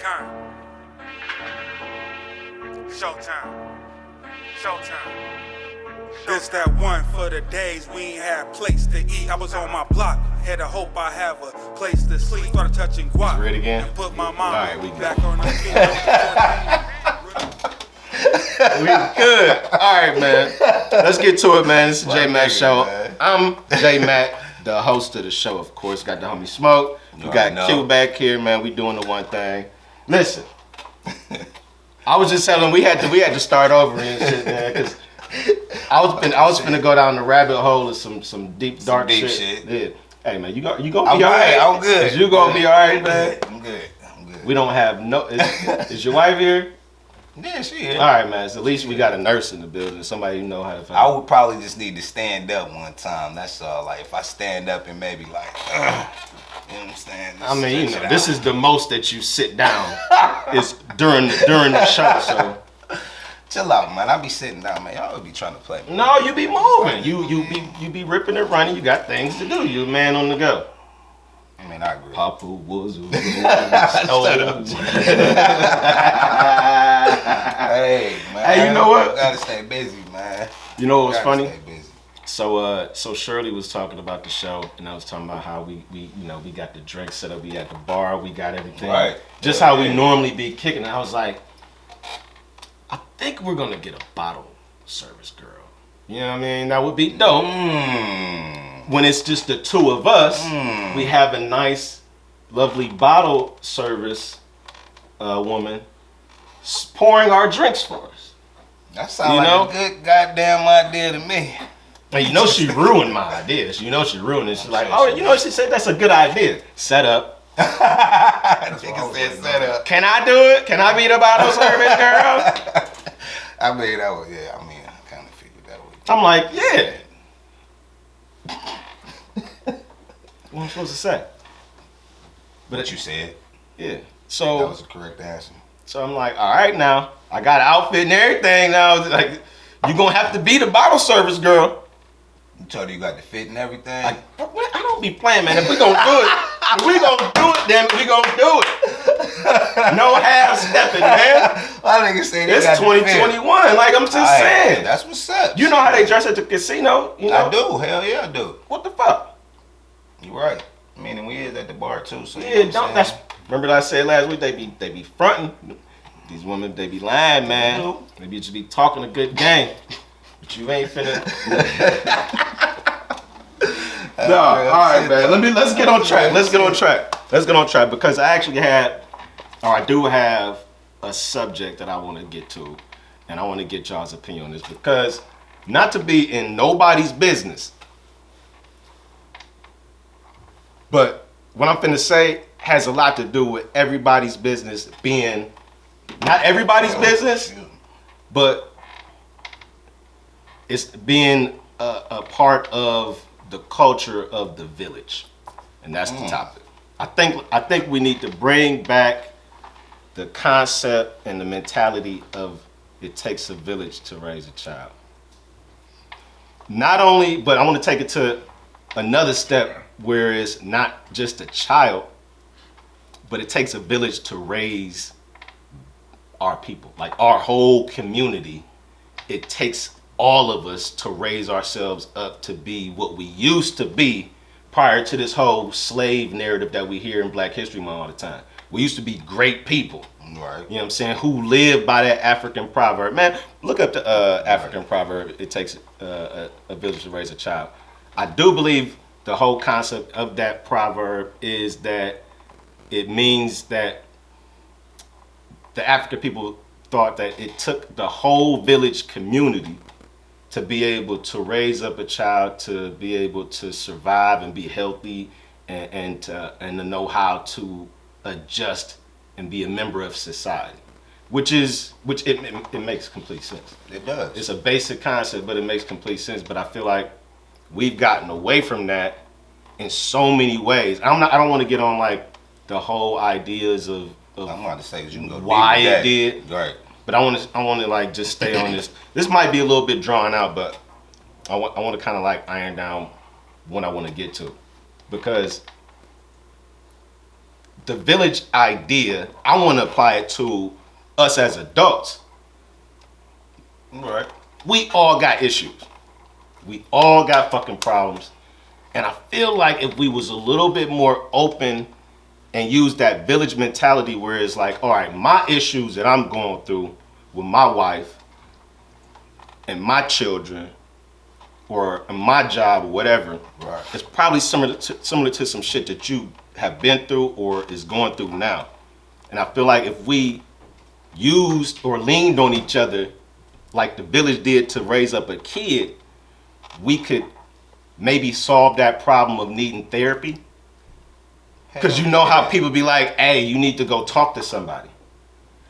Showtime. Showtime. Showtime. This that one for the days we ain't had place to eat. I was on my block, had a hope I have a place to sleep. Started touching guap Ready again? and put my mom Alright, we back on her feet. We good. All right, man. Let's get to it, man. This is J Mac Show. Man. I'm J Mac, the host of the show, of course. Got the homie Smoke. We got Q back here, man. We doing the one thing. Listen, I was just telling him we had to start over and shit, man, because I was finna go down the rabbit hole of some deep dark shit. Yeah. Hey man, you gonna be all right? I'm good. You gonna be all right, man? I'm good. We don't have no. Is your wife here? Yeah, she is. All right, man. So at least we got a nurse in the building, somebody who know how to find. I would probably just need to stand up one time. That's all. Like if I stand up and maybe like, you know what I'm saying? I mean, you know, this is the most that you sit down is during the show. So chill out, man. I be sitting down, man. Y'all be trying to play me. no, you be moving. You be ripping and running. You got things to do. You a man on the go. I mean, I agree. Papa was. Hey, man. Hey, you know what? Gotta stay busy, man. You know what was funny? Stay busy. So Shirley was talking about the show, and I was talking about how we got the drinks set up, we at the bar, we got everything, Right. just how we normally be kicking. And I was like, I think we're gonna get a bottle service girl. You know what I mean? That would be dope. When it's just the two of us, we have a nice, lovely bottle service woman pouring our drinks for us. That sounds like a good goddamn idea to me. And you know she ruined my ideas. You know she ruined it. She's like, oh, you know, she said that's a good idea. Set up. Nigga said set up. Can I do it? Can I be the bottle service girl? I mean, that was, yeah, I mean, I kind of figured that way. I'm like, yeah. What am I supposed to say? But you said, Yeah. that So was the correct answer. I'm like, all right now. I got an outfit and everything now. Like, you gonna have to be the bottle service girl. You told her you got the fit and everything? Like, I don't be playing, man. If we gonna do it, then we gonna do it. No half stepping, man. My nigga said It's 2021. Like, I'm just saying. That's what's up. You know how they dress at the casino? You know? I do. Hell yeah, I do. What the fuck? You right. I mean, and we is at the bar too. So Yeah, don't. That's. Remember that I said last week? They be fronting. These women, they be lying, man. They be just be talking a good game, but you ain't finna. No, all right, man. Let's get on track. Let's get on track because I do have a subject that I want to get to, and I want to get y'all's opinion on this because not to be in nobody's business, but what I'm finna say has a lot to do with everybody's business being not everybody's business, but it's being a part of the culture of the village, and that's the topic. I think we need to bring back the concept and the mentality of it takes a village to raise a child. Not only, but I want to take it to another step where it's not just a child, but it takes a village to raise our people, like our whole community. It takes all of us to raise ourselves up to be what we used to be prior to this whole slave narrative that we hear in Black History Month all the time. We used to be great people. Right. You know what I'm saying? Who live by that African proverb. Man, look up the African proverb, it takes a village to raise a child. I do believe the whole concept of that proverb is that it means that the African people thought that it took the whole village community to be able to raise up a child, to be able to survive and be healthy, and to know how to adjust and be a member of society, which it makes complete sense. It does. It's a basic concept, but it makes complete sense. But I feel like we've gotten away from that in so many ways. I don't want to get on like the whole ideas of I'm about to say you can go why deep with it that. did. Right. But I want to like just stay on this. This might be a little bit drawn out, but I want to kind of like iron down what I want to get to, because the village idea, I want to apply it to us as adults. Right. We all got issues. We all got fucking problems. And I feel like if we was a little bit more open and use that village mentality where it's like, all right, my issues that I'm going through with my wife and my children or my job or whatever, Right. it's probably similar to some shit that you have been through or is going through now. And I feel like if we used or leaned on each other like the village did to raise up a kid, we could maybe solve that problem of needing therapy. Because you know how people be like, hey, you need to go talk to somebody.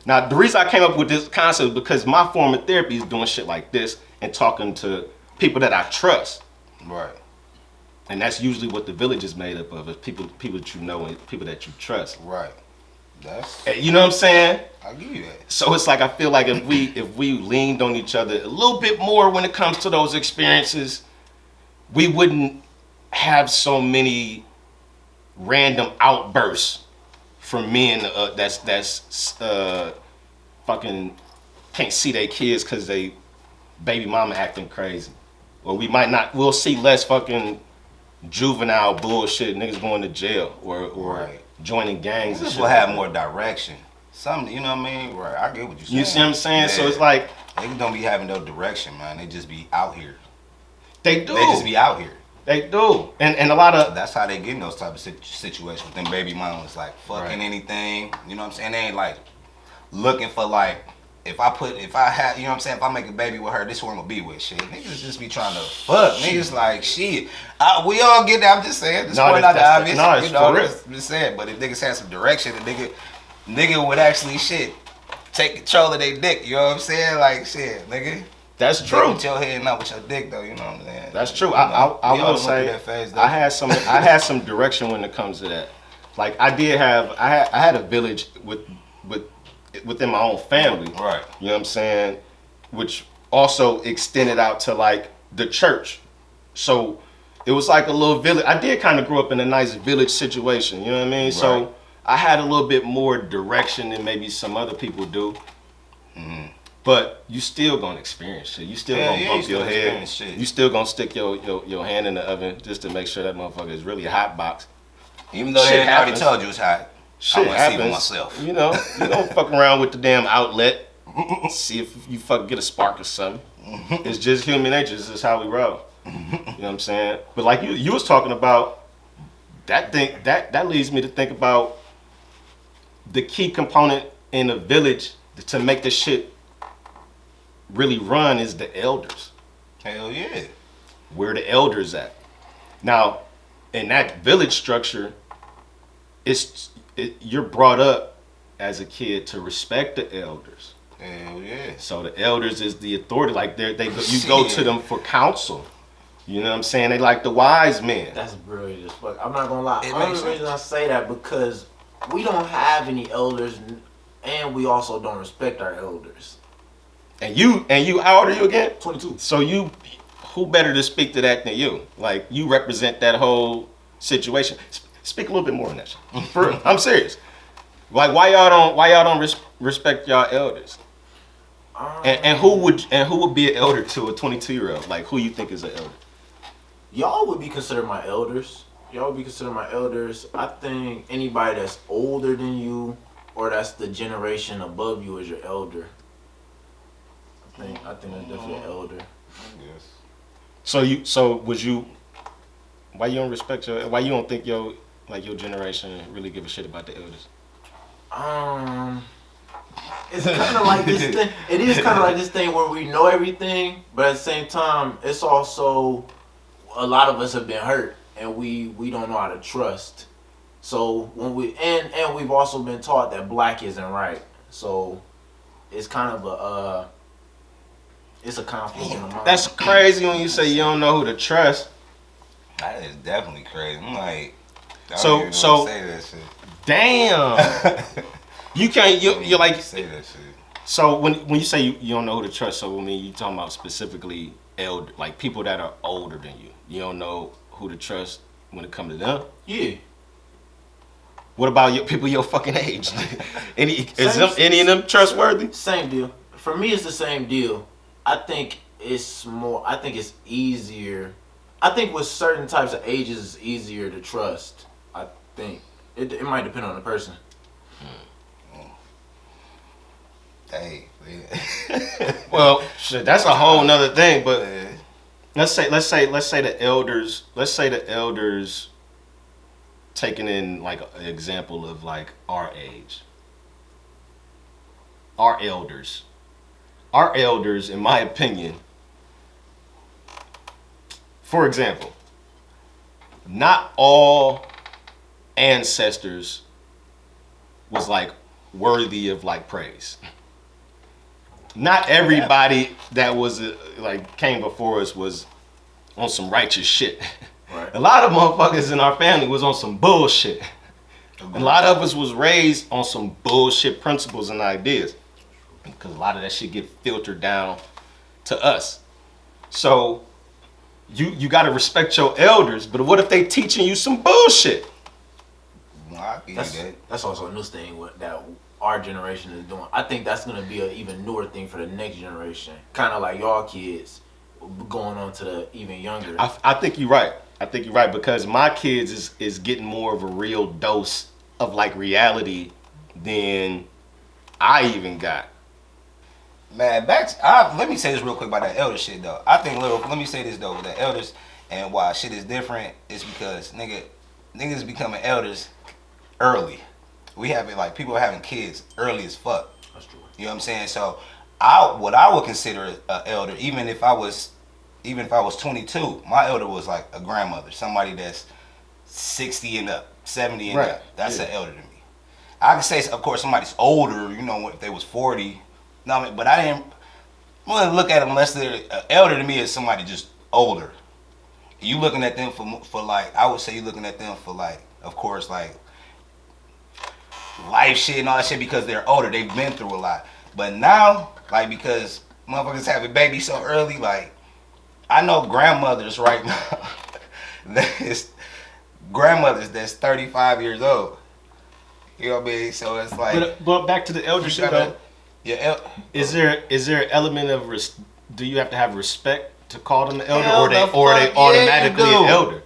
Now, the reason I came up with this concept is because my form of therapy is doing shit like this and talking to people that I trust. Right. And that's usually what the village is made up of, is people that you know and people that you trust. Right. That's. You know what I'm saying? I give you that. So it's like I feel like if we leaned on each other a little bit more when it comes to those experiences, we wouldn't have so many random outbursts from men that's fucking can't see their kids because they baby mama acting crazy, or we'll see less fucking juvenile bullshit, niggas going to jail or Right. joining gangs and This shit. will have like more that. direction. Something, you know what I mean? Right. I get what you're saying. You see what I'm saying? So Yeah. it's like They don't be having no direction, man. They just be out here. they do. They just be out here. They do. And a lot of That's how they get in those type of situations with them baby mamas, like fucking Right. anything. You know what I'm saying? They ain't like looking for like, if I had, you know what I'm saying? If I make a baby with her, this one will be with shit. Niggas just be trying to fuck. Niggas like shit. We all get that. I'm just saying. Just No, point out the that's- obvious. no, it's you know, for real. just saying. But if niggas had some direction, the nigga would actually shit take control of their dick. You know what I'm saying? Like shit, nigga. that's Dick true. with your head, not with your dick, though. You know what I'm saying? That's true. You I know, we all will went through say that phase, though. I had some direction when it comes to that. Like I had a village within my own family. Right. You know what I'm saying? Which also extended out to like the church. So it was like a little village. I did kind of grow up in a nice village situation. You know what I mean? Right. So I had a little bit more direction than maybe some other people do. Mm-hmm. But you still gonna experience shit. You still gonna you bump still your head. experience shit. You still gonna stick your hand in the oven just to make sure that motherfucker is really a hot box. Even though Shit they already happens. told you it's hot. Shit I want to see it happens. myself. You know, you don't fuck around with the damn outlet. See if you fucking get a spark or something. It's just human nature. This is how we roll. You know what I'm saying? But like you was talking about that thing that leads me to think about the key component in a village to make the shit really run is the elders. Hell yeah. Where the elders at? Now, in that village structure, you're brought up as a kid to respect the elders. Hell yeah. So the elders is the authority. Like you go to them for counsel. You know what I'm saying? They like the wise men. That's brilliant as fuck. I'm not gonna lie. It Only makes sense. reason I say that because we don't have any elders, and we also don't respect our elders. And you, how old are you again? 22. So who better to speak to that than you? Like you represent that whole situation. Speak a little bit more on that shit. For real. I'm serious. Like why y'all don't respect y'all elders? And who would be an elder to a 22-year-old? Like who you think is an elder? Y'all would be considered my elders. Y'all would be considered my elders. I think anybody that's older than you or that's the generation above you is your elder. I think that's definitely an elder. Yes. So why you don't think your generation really give a shit about the elders? It's kind of like this thing. It is kind of like this thing where we know everything, but at the same time, it's also a lot of us have been hurt, and we don't know how to trust. So when and we've also been taught that black isn't right. So it's kind of it's a conflict in the mind. That's crazy when you say you don't know who to trust. That is definitely crazy. I'm like, I don't So- even so- wanna say that shit. Damn. You can't. You're like. say that shit. So when you say you don't know who to trust, so I mean you talking about specifically elder, like people that are older than you. You don't know who to trust when it comes to them. Yeah. What about your people your fucking age? Same- Any of them trustworthy? Same deal. For me, it's the same deal. I think it's easier. I think with certain types of ages, it's easier to trust. I think it might depend on the person. Hey, Well, shit, that's a whole nother thing. But let's say the elders taking in like an example of like our age. Our elders, in my opinion, for example, not all ancestors was like worthy of like praise. Not everybody that was like came before us was on some righteous shit. Right. A lot of motherfuckers in our family was on some bullshit. A lot of us was raised on some bullshit principles and ideas. Because a lot of that shit get filtered down to us. So you gotta respect your elders, but what if they teaching you some bullshit? I get that. That's also a new thing that our generation is doing. I think that's gonna be an even newer thing for the next generation. Kind of like y'all kids going on to the even younger. I think you're right. Because my kids is getting more of a real dose of like reality than I even got. Man, let me say this real quick about that elder shit though. I think let me say this though with the elders and why shit is different is because niggas becoming elders early. We have it like people are having kids early as fuck. That's true. You know what I'm saying? So what I would consider an elder, even if I was 22, my elder was like a grandmother, somebody that's 60 and up, 70 and Right. up. That's Yeah. an elder to me. I can say, of course, somebody's older. You know, if they was 40. No, I mean, but I didn't really look at them unless they're elder to me is somebody just older. You looking at them for like, I would say you looking at them for like, of course, like life shit and all that shit because they're older. They've been through a lot. But now, like, because motherfuckers having babies so early, like, I know grandmothers right now. Grandmothers that's 35 years old. You know what I mean? So it's like, But back to the elder shit though. Is there an element of do you have to have respect to call them the elder, Hell or the they fuck automatically yeah, you do. an elder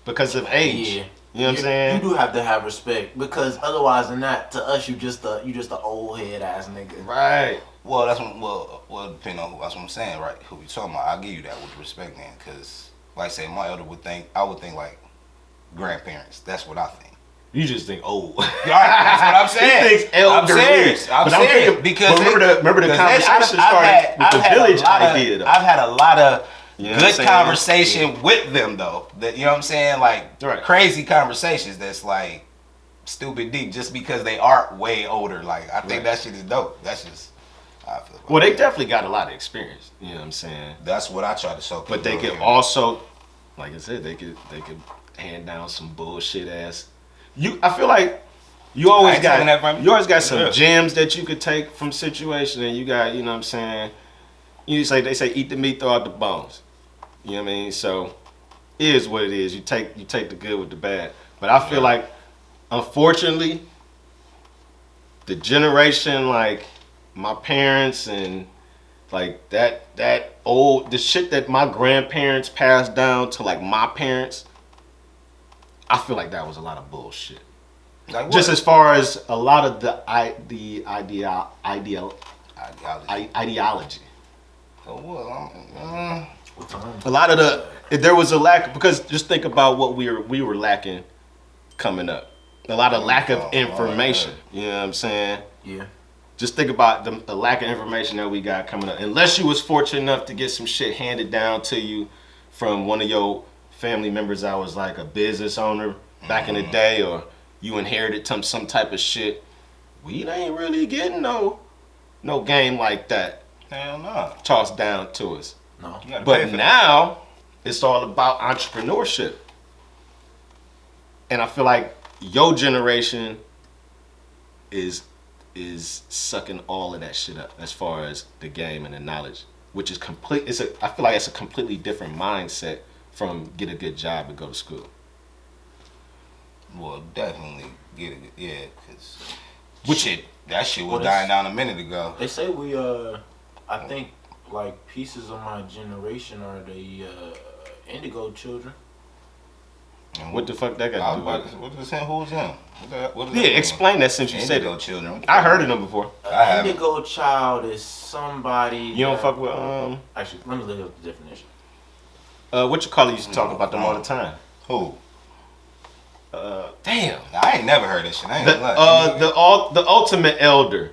because of age? Yeah. You know what I'm saying? You do have to have respect because otherwise than that, to us you just a old head ass nigga. Right. well, that's what, well, depending on that's what I'm saying, right? Who we talking about? I'll give you that with respect, man, because like I say, my elder I would think like grandparents. That's what I think. You just think old. That's what I'm saying. He thinks elderly. I'm serious. I'm But serious thinking, because remember the conversation started with the village idea though. I've had a lot of You know what I'm good saying? conversation with them though. That you know what I'm saying, like Right. crazy conversations. That's like stupid deep, just because they are way older. Like I think Right. that shit is dope. That's just how I feel. About Well, they that. definitely got a lot of experience. You know what I'm saying? That's what I try to show. But they people could here. also, like I said, they could hand down some bullshit ass. I feel like you I always ain't taking that got from you. some Yeah. gems that you could take from situation, and you got, you know what I'm saying. They say eat the meat, throw out the bones. You know what I mean? So it is what it is. You take the good with the bad. But I feel like, unfortunately, the generation like my parents and like that old the shit that my grandparents passed down to like my parents, I feel like that was a lot of bullshit. Like Just what? as far as a lot of the ideology. Oh, well, A lot of there was a lack, because just think about what we were lacking coming up. A lot of lack of information. You know what I'm saying? Yeah. Just think about the lack of information that we got coming up. Unless you was fortunate enough to get some shit handed down to you from one of your family members that was like a business owner back in the day, or you inherited some type of shit. We ain't really getting no game like that hell no. tossed down to us. No. You gotta pay But for that. now it's all about entrepreneurship. And I feel like your generation is sucking all of that shit up as far as the game and the knowledge, which is I feel like it's a completely different mindset from get a good job and go to school. Well, definitely get it. Yeah, cause that shit was Well, dying down a minute ago. They say we I think like pieces of my generation are the indigo children. And What the fuck that got to do with it? What was that? Who's them? What is Yeah, explain that since you said Indigo it. children. I heard of them before. I haven't. Indigo child is somebody. You don't that- fuck with Actually, let me look up the definition. what you call it? Used to talk about them all the time. Who? Damn. I ain't never heard this shit. I ain't The gonna lie. the ultimate elder,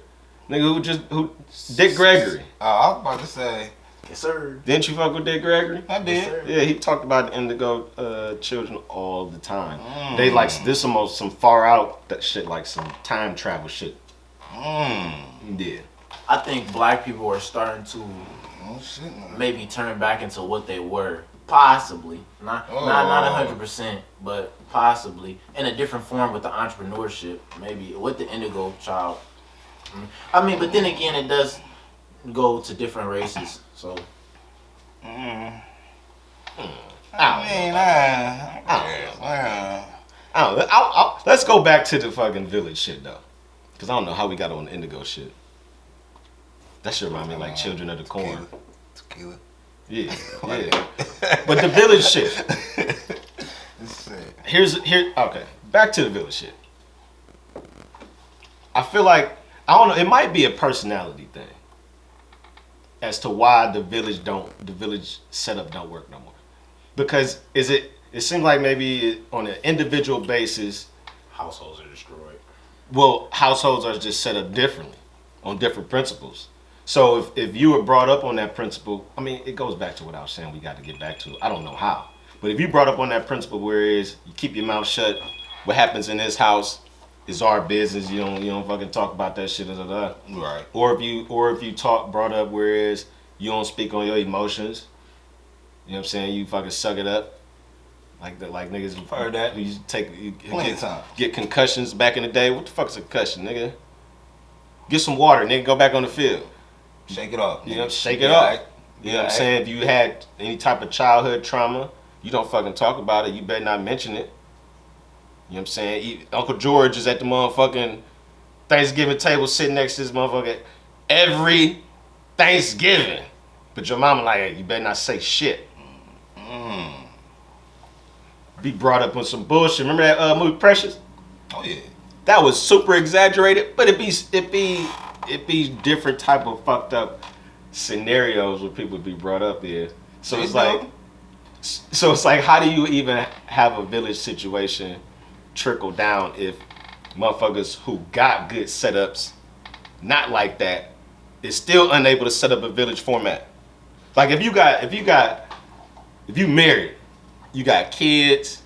nigga who Dick Gregory. Oh, I was about to say. Yes, sir. Didn't you fuck with Dick Gregory? I Yes, did. sir. Yeah, he talked about the indigo children all the time. Mm. They like this some far out that shit, like some time travel shit. Yeah. I think black people are starting to Oh shit. Man. maybe turn back into what they were, possibly not 100%, but possibly in a different form with the entrepreneurship, maybe with the indigo child. I mean, but then again, it does go to different races, so. I Let's go back to the fucking village shit though, cause I don't know how we got on the indigo shit. That shit remind me like Children of the Corn. Tequila. Yeah, yeah. But the village shit. Okay. Back to the village shit. I feel like I don't know. It might be a personality thing as to why the village setup don't work no more. Because it seems like maybe on an individual basis, Households are destroyed. well, households are just set up differently on different principles. So if you were brought up on that principle, I mean, it goes back to what I was saying we got to get back to. I don't know how. But if you brought up on that principle where it is you keep your mouth shut, what happens in this house is our business. You don't fucking talk about that shit. Right. Or if you brought up where it is you don't speak on your emotions. You know what I'm saying? You fucking suck it up. Like niggas Heard that. You Plenty of times. get concussions back in the day. What the fuck is a concussion, nigga? Get some water, nigga. Go back on the field. Shake it off. You know, shake it Yeah, off. right. You know what I'm Yeah, saying? If you had any type of childhood trauma, you don't fucking talk about it. You better not mention it. You know what I'm saying? Uncle George is at the motherfucking Thanksgiving table sitting next to this motherfucker every Thanksgiving. But your mama like, hey, you better not say shit. Be brought up on some bullshit. Remember that movie Precious? Oh yeah. That was super exaggerated, but it be different type of fucked up scenarios where people be brought up in. So it's like how do you even have a village situation trickle down if motherfuckers who got good setups, not like that, is still unable to set up a village format? Like if you married, you got kids,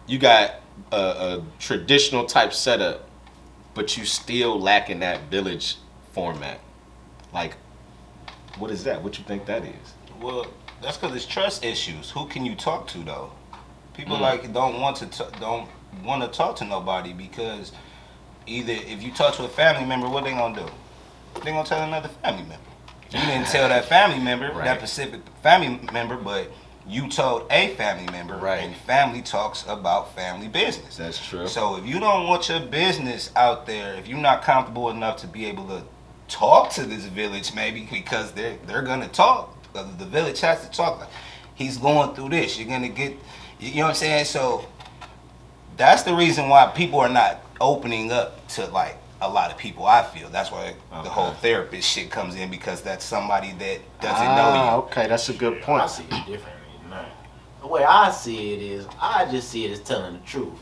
you got a traditional type setup, but you still lacking that village format. Like, what is that? What you think that is? Well, that's because it's trust issues. Who can you talk to though? People don't want to talk to nobody because either if you talk to a family member, what they gonna do? They gonna tell another family member. You didn't tell that family member, Right. that specific family member, but you told a family member, Right. and family talks about family business. That's true. So if you don't want your business out there, if you're not comfortable enough to be able to talk to this village, maybe because they're gonna talk, the village has to talk. Like, he's going through this. You're gonna get, you know what I'm saying? So that's the reason why people are not opening up to like a lot of people. I feel that's why the whole therapist shit comes in, because that's somebody that doesn't know you. Okay, that's a good I point. see it differently than that. The way I see it is, I just see it as telling the truth.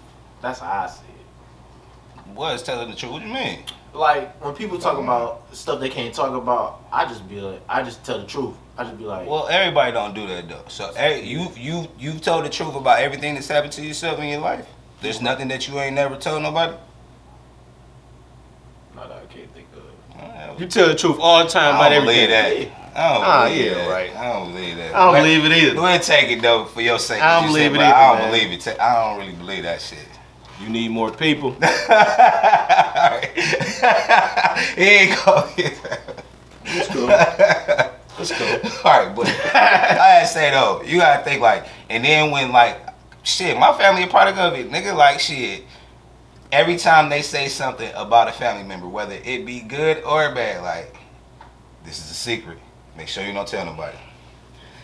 That's how I see it. What is telling the truth? What do you mean? Like when people talk about stuff they can't talk about, I just tell the truth. I just be like, Well, everybody don't do that though. So you've told the truth about everything that's happened to yourself in your life. There's nothing that you ain't never told nobody. not that I can't think of. You tell the truth all the time about I don't believe everything. that. I don't believe yeah, that. right. I don't believe that. I don't believe it either. We'll take it though for your sake. I don't You believe said, it but either, I don't man. believe it. I don't really believe that shit. You need more people. He ain't gonna get that. Let's go. Let's go. All right, but I had to say though, you gotta think like, and then when like shit, my family a product of it. Nigga, like, shit. Every time they say something about a family member, whether it be good or bad, like, this is a secret. Make sure you don't tell nobody.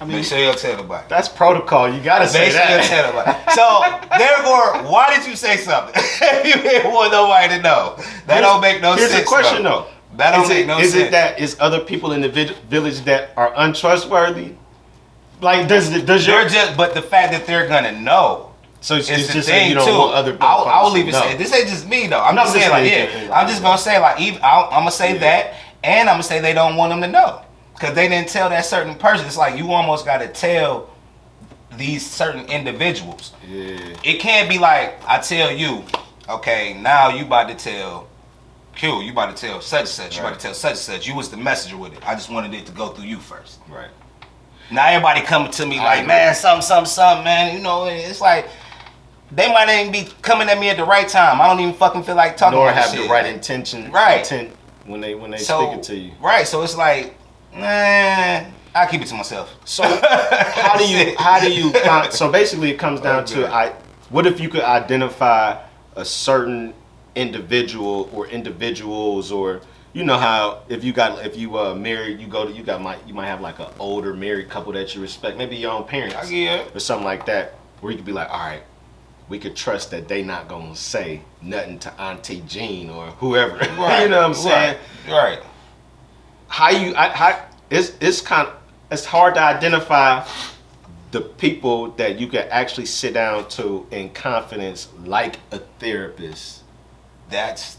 I mean, Make sure you don't tell nobody. that's protocol. You gotta say Make sure you don't that. tell nobody. So, therefore, why did you say something? You didn't want nobody to know. That don't make no sense. Here's the question, though. That don't make no sense. Is it that is other people in the village that are untrustworthy? Like, does your But the fact that they're gonna know. so it's It's the just that thing you don't too. want other. I will even no. say this ain't just me though. I'm No, just I'm saying just like saying, I'm just gonna say like I'm gonna say Yeah. that, and I'm gonna say they don't want them to know because they didn't tell that certain person. It's like you almost gotta tell these certain individuals. Yeah. It can't be like I tell you, okay, now you about to tell Q, you about to tell such and such, you about to tell such and such. You was the messenger with it. I just wanted it to go through you first. Right. Now everybody coming to me I like, agree. man, something, man. You know, it's like they might not even be coming at me at the right time. I don't even fucking feel like talking Nor about have this the shit. right intention, Right. intent when they So, speak it to you. right, so it's like, nah, I keep it to myself. So how do you find, so basically it comes down to what if you could identify a certain individual or individuals, or you know how if you married, you might have like an older married couple that you respect, maybe your own parents I get it. or something like that, where you could be like, all right, we could trust that they not gonna say nothing to Auntie Jean or whoever. Right, You know what I'm saying? Right. It's hard to identify the people that you can actually sit down to in confidence, like a therapist. That's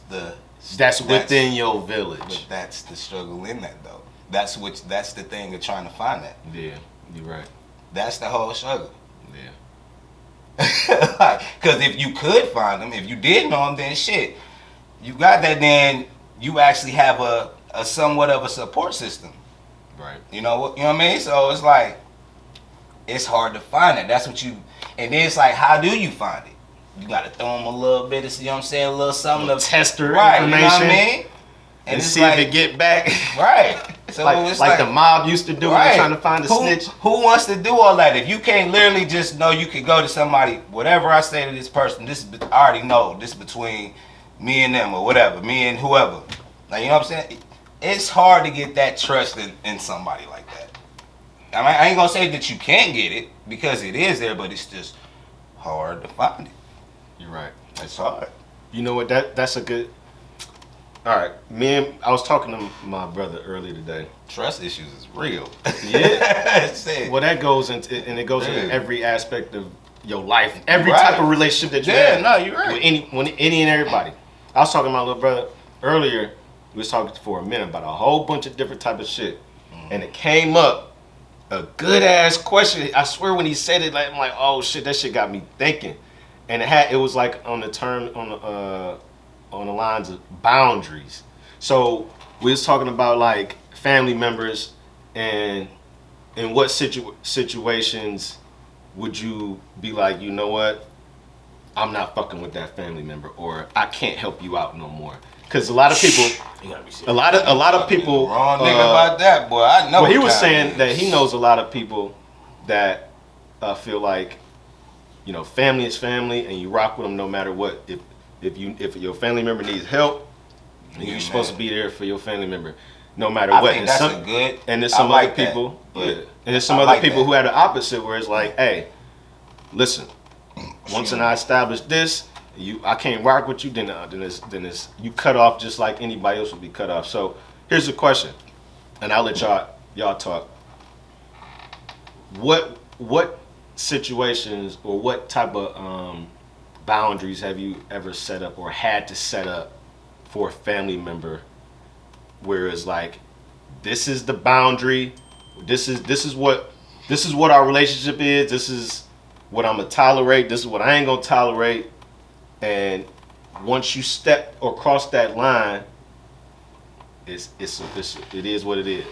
Within your But village. that's the struggle in that though. That's the thing of trying to find that. Yeah, you're right. That's the whole struggle. Yeah. Because if you could find them, if you did know them, then shit, you got that. Then you actually have a somewhat of a support system. Right. You know what I mean? So it's like it's hard to find it. That's what you. And then it's like, how do you find it? You gotta throw them a little bit of, you know what I'm saying, a little something to Tester right, information. You know what I mean? And it's see like, if it get back. right. So it's like the mob used to do when they're trying to find a snitch. Who wants to do all that? If you can't literally just know you could go to somebody, whatever I say to this person, I already know this between me and them or whatever, me and whoever. Like, you know what I'm saying? It's hard to get that trust in somebody like that. I mean, I ain't gonna say that you can't get it because it is there, but it's just hard to find it. You're right. It's hard. You know what? That's a good. All right, I was talking to my brother earlier today. Trust issues is real. Yeah. Say it. Well, that goes into into Yeah. every aspect of your life, every Right. type of relationship that you Yeah, have. no, you're right. With any and everybody. I was talking to my little brother earlier. We was talking for a minute about a whole bunch of different type of shit, and it came up a good ass question. I swear when he said it, like I'm like, oh shit, that shit got me thinking, and it was like on the lines of boundaries. So we was talking about like family members and in what situations would you be like, you know what, I'm not fucking with that family member, or I can't help you out no more. Because a lot of people, You gotta be serious. a lot of people, Wrong nigga about that, boy. I know. well, he what was time saying it that is. he knows a lot of people that feel like, you know, family is family, and you rock with them no matter what. If your family member needs help, Yeah, you're supposed to man. be there for your family member, no matter I what. think And that's some- a good. and there's I some like other that. people, Yeah. and there's some I other like people that. who have the opposite, where it's like, hey, listen, once I establish this, I can't rock with you, then it's you cut off just like anybody else would be cut off. So here's the question, and I'll let y'all talk. What situations or what type of boundaries have you ever set up or had to set up for a family member, where it's like, this is the boundary, this is what our relationship is, this is what I'm gonna tolerate, this is what I ain't gonna tolerate, and once you step or cross that line, it is what it is.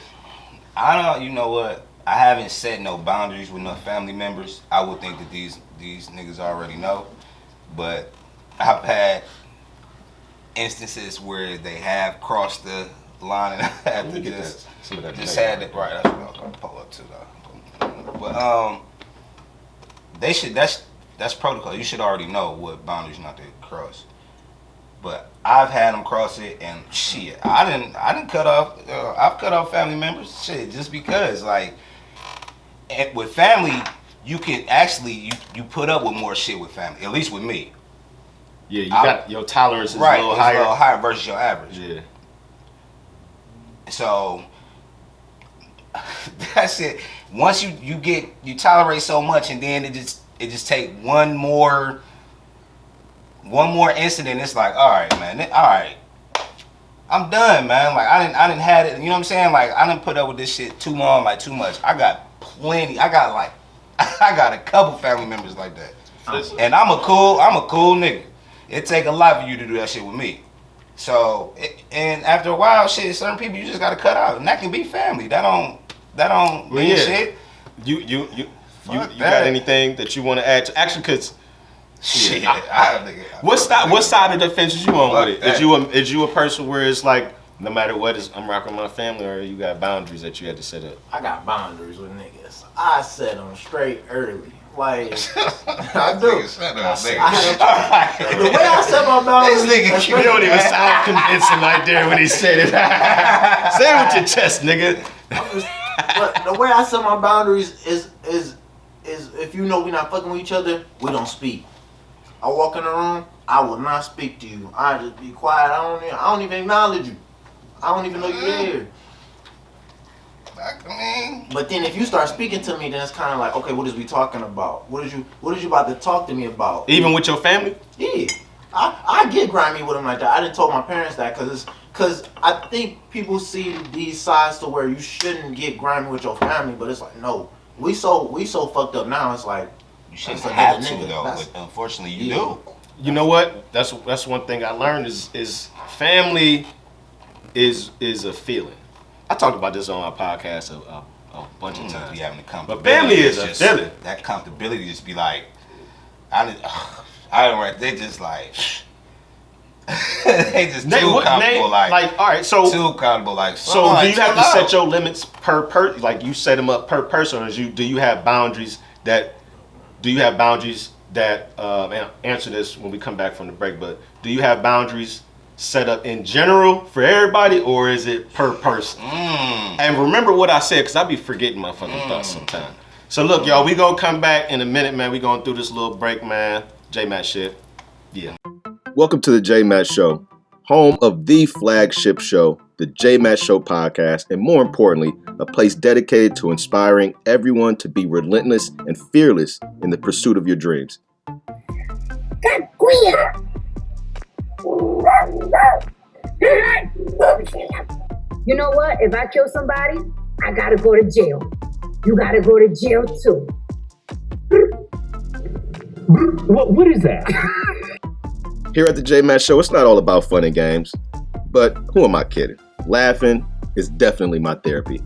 I don't. You know what? I haven't set no boundaries with no family members. I would think that these niggas already know, but I've had instances where they have crossed the line and I have to Let me get just some of that just flavor. had it right. That's what I was gonna pull up to though. But they should. That's that's protocol. You should already know what boundaries not to cross. But I've had them cross it, and shit, I didn't cut off. I've cut off family members, shit, just because like, with family, you can actually you put up with more shit with family. At least with me. Yeah, you got your tolerance is a little higher. A little higher versus your average. Yeah. So that's it. Once you tolerate so much, and then it just take one more incident. It's like, all right, man, all right, I'm done, man. Like I didn't had it. You know what I'm saying? Like I didn't put up with this shit too long, like too much. I got plenty. I got a couple family members like that, and I'm a cool nigga. It take a lot for you to do that shit with me. So, and after a while, shit, certain people you just gotta cut out, and that can be family. That don't mean shit. You got anything that you want to add? Actually, because shit, what side of the fence is you on with it? Is you a person where it's like no matter what, I'm rocking my family, or you got boundaries that you had to set up? I got boundaries with niggas. I set them straight early. Like, I do. The way I set my boundaries, this nigga, you don't even sound convincing right there when he said it. Say it with your chest, nigga. But the way I set my boundaries is if you know we not fucking with each other, we don't speak. I walk in the room, I will not speak to you. I just be quiet. I don't even acknowledge you. I don't even know you're there. But then if you start speaking to me, then it's kind of like, okay, what is we talking about? What is you about to talk to me about? Even with your family? Yeah, I get grimy with them like that. I didn't tell my parents that because I think people see these sides to where you shouldn't get grimy with your family, but it's like no, we so fucked up now. It's like you shouldn't have to though. But unfortunately, you do. You know what? That's one thing I learned is family is a feeling. I talked about this on our podcast a bunch of times. Having the comfortability. But family is a feeling. That comfortability just be like, they just like, they just too comfortable. Like, all right, so too comfortable. Like, so do you have to set your limits per like you set them up per person, or do you have boundaries that? Do you have boundaries that? Answer this when we come back from the break. But do you have boundaries set up in general for everybody, or is it per person? And remember what I said, because I be forgetting my fucking thoughts sometimes. So look, y'all, we gonna come back in a minute, man. We going through this little break, man. J-Matt shit. Yeah. Welcome to the J-Matt Show, home of the flagship show, the J-Matt Show podcast, and more importantly, a place dedicated to inspiring everyone to be relentless and fearless in the pursuit of your dreams. You know what? If I kill somebody, I gotta go to jail. You gotta go to jail too. What is that? Here at the J-Matt Show, it's not all about fun and games. But who am I kidding? Laughing is definitely my therapy.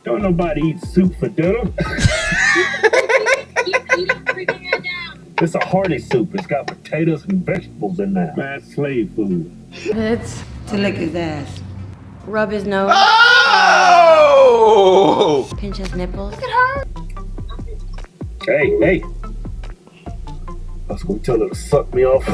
Don't nobody eat soup for dinner. It's a hearty soup. It's got potatoes and vegetables in there. Man, slave food. It's to lick his ass. Rub his nose. Oh! Pinch his nipples. Look at her. Hey. I was gonna tell her to suck me off.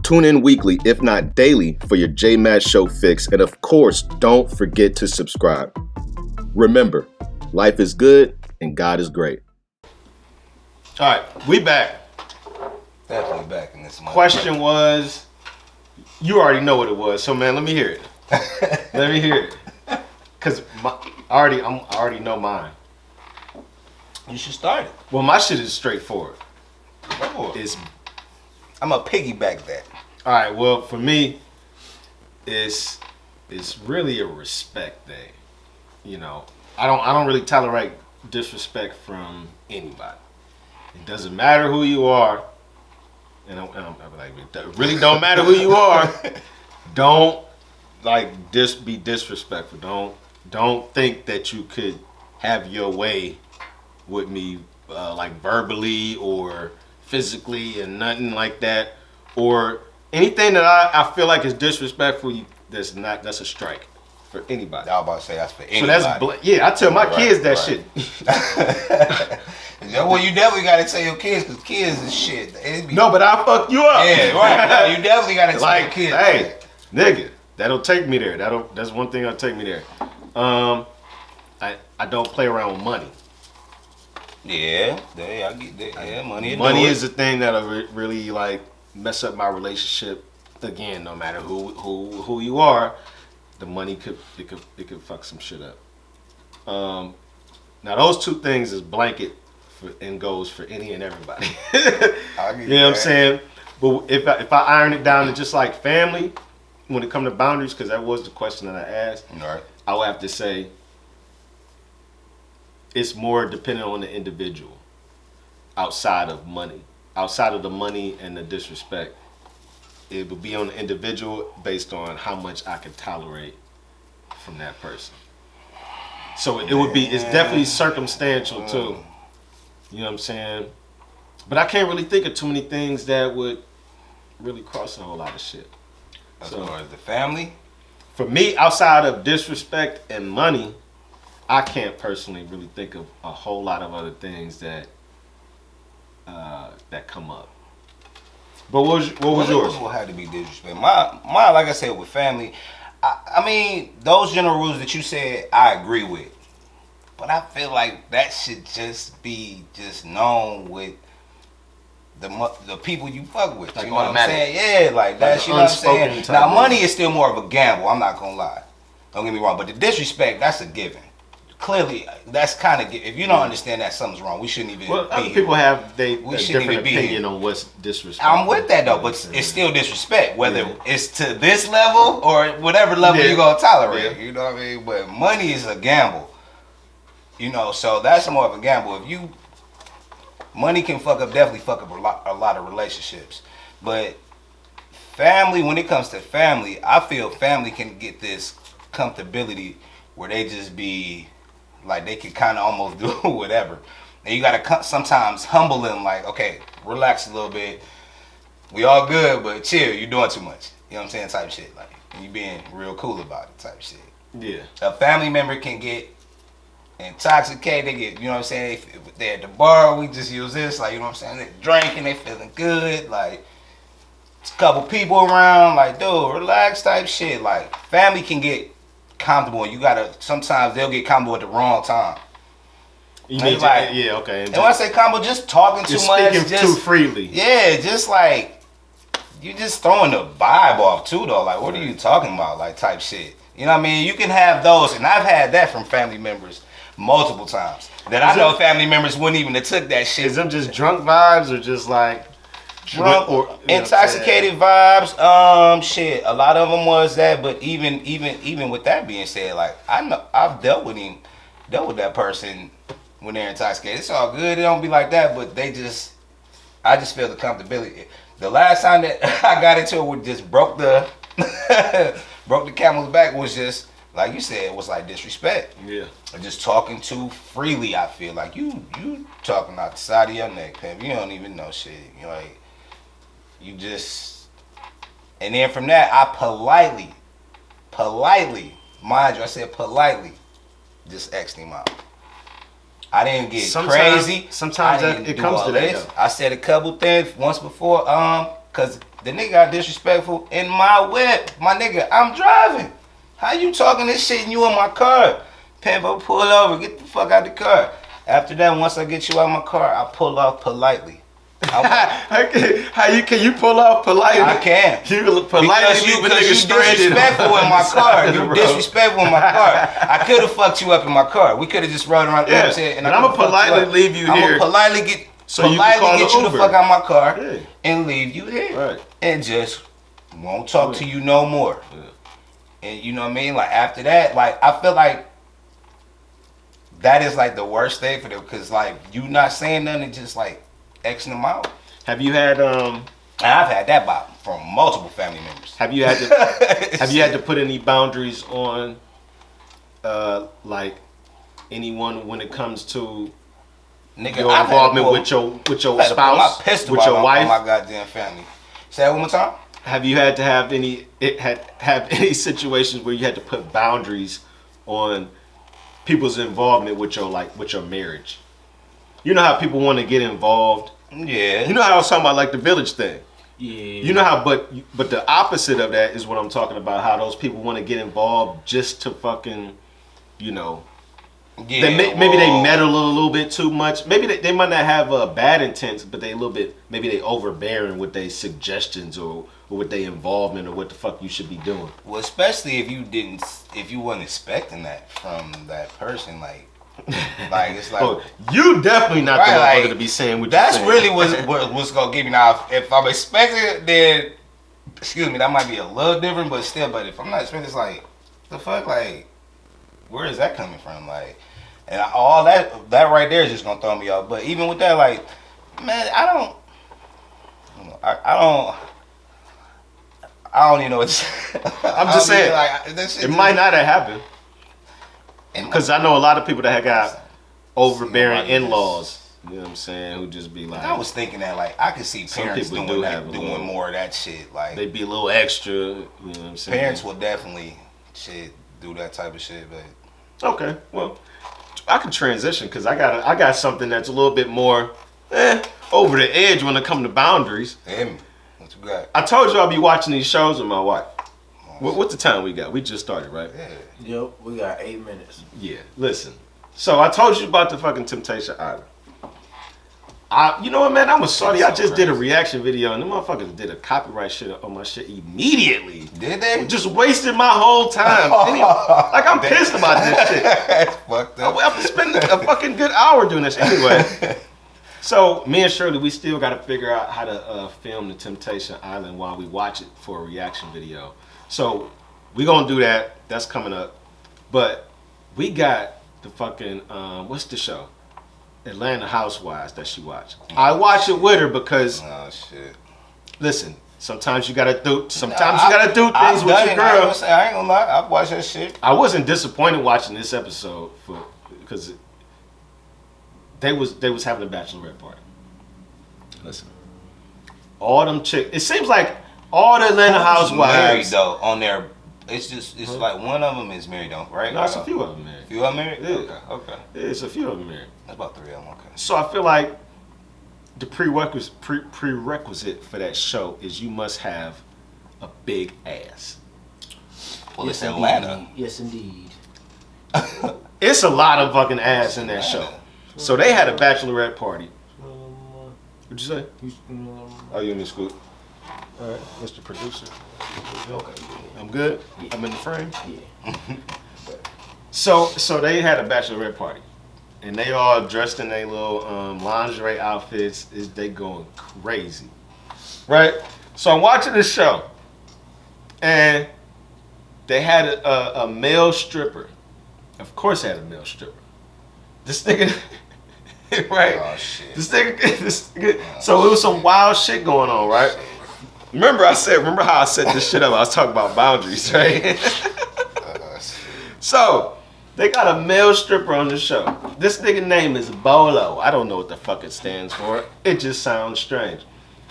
Tune in weekly, if not daily, for your J-Matt Show fix. And of course, don't forget to subscribe. Remember, life is good and God is great. All right, we back. Definitely back in this month. Question was, you already know what it was, so man, let me hear it. Let me hear it. Cause I already know mine. You should start it. Well, my shit is straightforward. I'm gonna piggyback that. All right. Well, for me, it's really a respect thing. You know, I don't really tolerate disrespect from anybody. It doesn't matter who you are, and I'm like, it really don't matter who you are. Don't be disrespectful. Don't think that you could have your way with me, like verbally or physically, and nothing like that, or anything that I feel like is disrespectful. That's a strike for anybody. I was about to say that's for anybody. So that's yeah. I tell my kids that shit. Well, you definitely gotta tell your kids because kids is shit. No, but I fuck you up. Yeah, right. No, you definitely gotta tell your kids. Hey, nigga, that'll take me there. That's one thing that'll take me there. I don't play around with money. Yeah, I get that. Yeah, money. Money is the thing that'll really like mess up my relationship. Again, no matter who you are, the money could fuck some shit up. Now those two things is blanket and goes for any and everybody. You know what I'm saying? But if I iron it down to just like family, when it comes to boundaries, because that was the question that I asked, right. I would have to say it's more dependent on the individual outside of money. Outside of the money and the disrespect, it would be on the individual based on how much I can tolerate from that person. So it would be, it's definitely circumstantial too. You know what I'm saying? But I can't really think of too many things that would really cross a whole lot of shit. As far as the family? For me, outside of disrespect and money, I can't personally really think of a whole lot of other things that that come up. But what was yours? What had to be disrespect? My, like I said, with family, I mean, those general rules that you said, I agree with. But I feel like that should just be known with the people you fuck with. Like you know what I'm automatic. saying? Yeah, like that. You know what I'm saying? Now, money is still more of a gamble. I'm not gonna lie. Don't get me wrong. But the disrespect, that's a given. Clearly, that's kind of, if you don't understand that something's wrong, we shouldn't even. Well, be other here. people have a shouldn't different even be opinion here. on what's disrespect. I'm with that though, but it's still disrespect. Whether it's to this level or whatever level you're gonna tolerate. You know what I mean? But money is a gamble. You know, so that's more of a gamble. If you, money can definitely fuck up a lot of relationships. But family, when it comes to family, I feel family can get this comfortability where they just be like, they can kind of almost do whatever. And you gotta sometimes humble them, like, okay, relax a little bit. We all good, but chill. You're doing too much. You know what I'm saying? Type shit. Like, you being real cool about it. Type shit. Yeah. A family member can get intoxicated. They get, you know what I'm saying? They're at the bar. We just use this. Like, you know what I'm saying? They're drinking. They feeling good. Like, it's a couple people around. Like, dude, relax. Type shit. Like, family can get comfortable. You gotta. Sometimes they'll get comfortable at the wrong time. You mean like, yeah, okay. And when I say combo, just talking too much, speaking too freely. Yeah, just like you just throwing the vibe off too, though. Like, what are you talking about? Like, type shit. You know what I mean? You can have those, and I've had that from family members multiple times. That I know family members wouldn't even have took that shit. Is them just drunk vibes or just like drunk or intoxicated vibes? Shit. A lot of them was that, but even with that being said, like I know I've dealt with that person. When they're intoxicated, it's all good. It don't be like that, but I just feel the comfortability. The last time that I got into it with just broke the camel's back was just like you said, it was like disrespect. Yeah. Just talking too freely. I feel like you talking out the side of your neck, pimp. You don't even know shit. You like you just, and then from that I politely, mind you, I said politely, just X'd him out. I didn't get crazy. Sometimes it comes to that. I said a couple things once before, cause the nigga got disrespectful in my whip. My nigga, I'm driving. How you talking this shit and you in my car? Pimbo, pull over, get the fuck out the car. After that, once I get you out of my car, I pull off politely. Can you pull off politely? I can. You politely leave a nigga stranded. Disrespectful in my car. You disrespectful in my car. I could have fucked you up in my car. We could have just rode around. Yeah. And I'm gonna politely leave you here. I'm gonna politely get you the fuck out of my car and leave you here. Right. And just won't talk to you no more. Yeah. And you know what I mean? Like after that, like I feel like that is like the worst thing for them because like you not saying nothing, just like Xing them out. Have you had And I've had that from multiple family members. Have you had to put any boundaries on like anyone when it comes to Nigga, your involvement with your spouse, my pistol with your wife? on my goddamn family. Say that one more time. have you had to have any situations where you had to put boundaries on people's involvement with your marriage? You know how people want to get involved. Yeah. You know how I was talking about like the village thing. Yeah. You know how, but the opposite of that is what I'm talking about. How those people want to get involved just to fucking, you know. Yeah, Maybe they meddle a little bit too much. Maybe they might not have bad intents, but they a little bit. Maybe they overbearing with their suggestions or with their involvement or what the fuck you should be doing. Well, especially if you wasn't expecting that from that person, like it's like. Oh, you definitely not Right, the motherfucker like, to be saying what That's you're saying. really what's gonna give me now. If I'm expecting it, then excuse me, that might be a little different, but still. But if I'm not expecting, it's like the fuck, like where is that coming from, like, and all that right there is just gonna throw me off. But even with that, like, man, I don't even know what to say. I'm just saying, like, that shit it just- might not have happened and- because I know a lot of people that have got overbearing Somebody just- in-laws. You know what I'm saying? Who just be like, I was thinking that, like, I could see Some parents people doing do have a doing little- more of that shit. Like, they be a little extra. You know what I'm saying? parents will definitely do that type of shit, but Okay, well, I can transition because I got something that's a little bit more over the edge when it comes to boundaries. damn, what you got? I told you I'll be watching these shows with my wife. What's the time we got? We just started, right? Yeah. Yep, we got 8 minutes. Yeah. Listen. So I told you about the fucking Temptation Island. You know what, man? I'm sorry. I just did a reaction video and the motherfuckers did a copyright shit on my shit immediately. Did they? Just wasted my whole time. Like, I'm pissed about this shit. That's fucked up. I'm spending a fucking good hour doing this anyway. So me and Shirley, we still got to figure out how to film the Temptation Island while we watch it for a reaction video. So we gonna do that. That's coming up. But we got the fucking what's the show? Atlanta Housewives that she watched. I watch it with her because Oh shit. listen, sometimes you gotta do things with your girl. I ain't gonna lie, I watch that shit. I wasn't disappointed watching this episode because they was having a bachelorette party. Listen, all them chicks. It seems like all the Atlanta Married Housewives. though on there. It's like one of them is married though, right? No, it's a few of them married. Few of them married. Yeah. Okay. Yeah, it's a few of them married. That's about 3 of them. Okay. So I feel like the prerequisite for that show is you must have a big ass. Well, Yes, it's Atlanta. indeed. Yes, indeed. It's a lot of fucking ass in that show. So they had a bachelorette party. What'd you say? Oh, you in the scoop? All right, Mr. Producer. Okay. I'm good. I'm in the frame. Yeah. So they had a bachelorette party, and they all dressed in their little lingerie outfits. They going crazy, right? So I'm watching this show, and they had a male stripper. Of course, they had a male stripper. This nigga, right? Oh shit. This nigga. So it was some wild shit going on, right? Remember how I set this shit up? I was talking about boundaries, right? So they got a male stripper on the show. This nigga name is Bolo. I don't know what the fuck it stands for. It just sounds strange.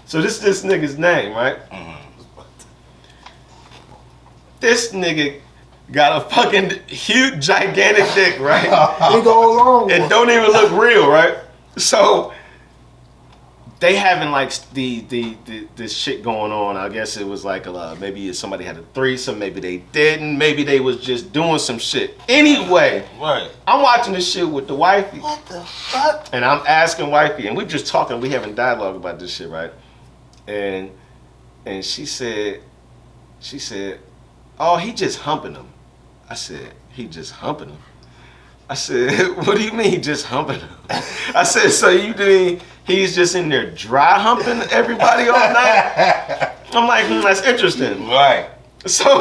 So this nigga's name, right? This nigga got a fucking huge, gigantic dick, right? Big old long It one. don't even look real, right? So they having like this shit going on. I guess it was like maybe somebody had a threesome, maybe they didn't, maybe they was just doing some shit. Anyway, Right. I'm watching this shit with the wifey, What the fuck? and I'm asking wifey, and we just talking, we having dialogue about this shit, right? And she said, "Oh, he just humping him." I said, "He just humping him?" I said, "What do you mean he just humping him?" I said, "So you mean he's just in there dry humping everybody all night?" I'm like, that's interesting. Right. So